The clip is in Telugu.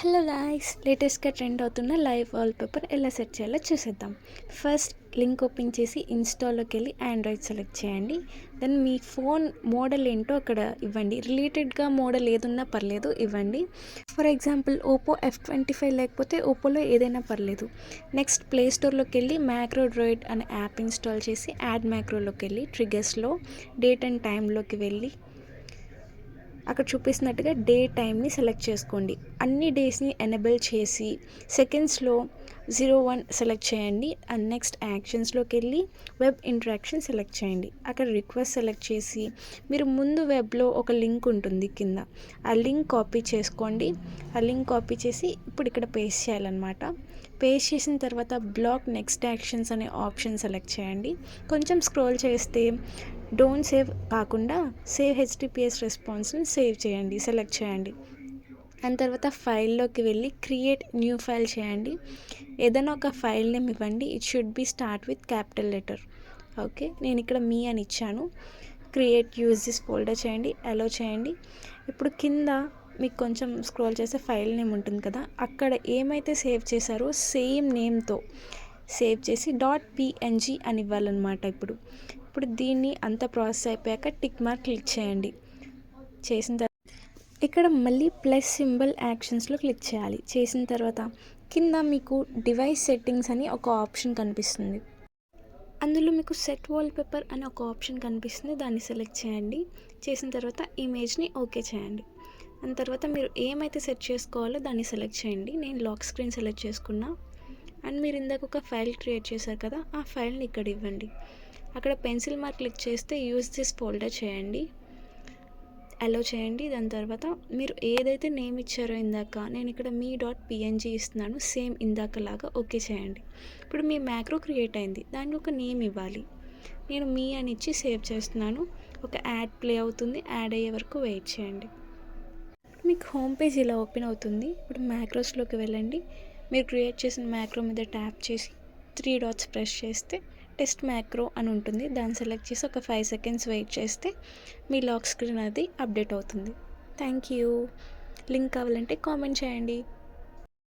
హలో గాయ్స్, లేటెస్ట్గా ట్రెండ్ అవుతున్న లైవ్ వాల్పేపర్ ఎలా సెట్ చేయాలో చూసేద్దాం. ఫస్ట్ లింక్ ఓపెన్ చేసి ఇన్స్టాల్లోకి వెళ్ళి ఆండ్రాయిడ్ సెలెక్ట్ చేయండి. దెన్ మీ ఫోన్ మోడల్ ఏంటో అక్కడ ఇవ్వండి. రిలేటెడ్గా మోడల్ ఏదున్నా పర్లేదు ఇవ్వండి. ఫర్ ఎగ్జాంపుల్ ఓపో F25 లేకపోతే ఓపోలో ఏదైనా పర్లేదు. నెక్స్ట్ ప్లే స్టోర్లోకి వెళ్ళి మ్యాక్రో డ్రాయిడ్ అనే యాప్ ఇన్స్టాల్ చేసి యాడ్ మ్యాక్రోలోకి వెళ్ళి ట్రిగర్స్లో డేట్ అండ్ టైంలోకి వెళ్ళి అక్కడ చూపిస్తున్నట్టుగా డే టైంని సెలెక్ట్ చేసుకోండి. అన్ని డేస్ని ఎనేబుల్ చేసి సెకండ్స్లో 01 సెలెక్ట్ చేయండి. అండ్ నెక్స్ట్ యాక్షన్స్లోకి వెళ్ళి వెబ్ ఇంటరాక్షన్ సెలెక్ట్ చేయండి. అక్కడ రిక్వెస్ట్ సెలెక్ట్ చేసి మీరు ముందు వెబ్లో ఒక లింక్ ఉంటుంది కింద, ఆ లింక్ కాపీ చేసుకోండి. ఆ లింక్ కాపీ చేసి ఇప్పుడు ఇక్కడ పేస్ట్ చేయాలన్నమాట. పేస్ట్ చేసిన తర్వాత బ్లాక్ నెక్స్ట్ యాక్షన్స్ అనే ఆప్షన్ సెలెక్ట్ చేయండి. కొంచెం స్క్రోల్ చేస్తే డోంట్ సేవ్ కాకుండా సేవ్ హెచ్టిటిపిఎస్ రెస్పాన్స్ని సేవ్ చేయండి, సెలెక్ట్ చేయండి. అండ్ తర్వాత ఫైల్లోకి వెళ్ళి క్రియేట్ న్యూ ఫైల్ చేయండి. ఏదైనా ఒక ఫైల్ నేమ్ ఇవ్వండి. It should be start with capital letter. Okay, నేను ఇక్కడ మీ అని ఇచ్చాను. క్రియేట్ యూజ్ దిస్ ఫోల్డర్ చేయండి, అలో చేయండి. ఇప్పుడు కింద మీకు కొంచెం స్క్రోల్ చేస్తే ఫైల్ నేమ్ ఉంటుంది కదా, అక్కడ ఏమైతే సేవ్ చేశారో సేమ్ నేమ్తో సేవ్ చేసి .png అని ఇవ్వాలన్నమాట. ఇప్పుడు దీన్ని అంత ప్రాసెస్ అయిపోయాక టిక్ మార్క్ క్లిక్ చేయండి. చేసిన తర్వాత ఇక్కడ మళ్ళీ ప్లస్ సింబల్ యాక్షన్స్లో క్లిక్ చేయాలి. చేసిన తర్వాత కింద మీకు డివైస్ సెట్టింగ్స్ అని ఒక ఆప్షన్ కనిపిస్తుంది. అందులో మీకు సెట్ వాల్పేపర్ అని ఒక ఆప్షన్ కనిపిస్తుంది, దాన్ని సెలెక్ట్ చేయండి. చేసిన తర్వాత ఇమేజ్ని ఓకే చేయండి. దాని తర్వాత మీరు ఏమైతే సెట్ చేసుకోవాలో దాన్ని సెలెక్ట్ చేయండి. నేను లాక్ స్క్రీన్ సెలెక్ట్ చేసుకున్నా. అండ్ మీరు ఇందాక ఒక ఫైల్ క్రియేట్ చేశారు కదా, ఆ ఫైల్ని ఇక్కడ ఇవ్వండి. అక్కడ పెన్సిల్ మార్క్ క్లిక్ చేస్తే యూజ్ దిస్ ఫోల్డర్ చేయండి, అలో చేయండి. దాని తర్వాత మీరు ఏదైతే నేమ్ ఇచ్చారో ఇందాక, నేను ఇక్కడ మీ .png ఇస్తున్నాను, సేమ్ ఇందాకలాగా ఓకే చేయండి. ఇప్పుడు మీ మ్యాక్రో క్రియేట్ అయింది, దానికి ఒక నేమ్ ఇవ్వాలి. నేను మీ అని ఇచ్చి సేవ్ చేస్తున్నాను. ఒక యాడ్ ప్లే అవుతుంది, యాడ్ అయ్యే వరకు వెయిట్ చేయండి. మీకు హోమ్ పేజ్ ఇలా ఓపెన్ అవుతుంది. ఇప్పుడు మ్యాక్రోస్లోకి వెళ్ళండి. మీరు క్రియేట్ చేసిన మ్యాక్రో మీద ట్యాప్ చేసి 3 డాట్స్ ప్రెస్ చేస్తే టెస్ట్ మ్యాక్రో అని ఉంటుంది, దాన్ని సెలెక్ట్ చేసి ఒక 5 సెకండ్స్ వెయిట్ చేస్తే మీ లాక్ స్క్రీన్ అది అప్డేట్ అవుతుంది. Thank you. లింక్ కావాలంటే కామెంట్ చేయండి.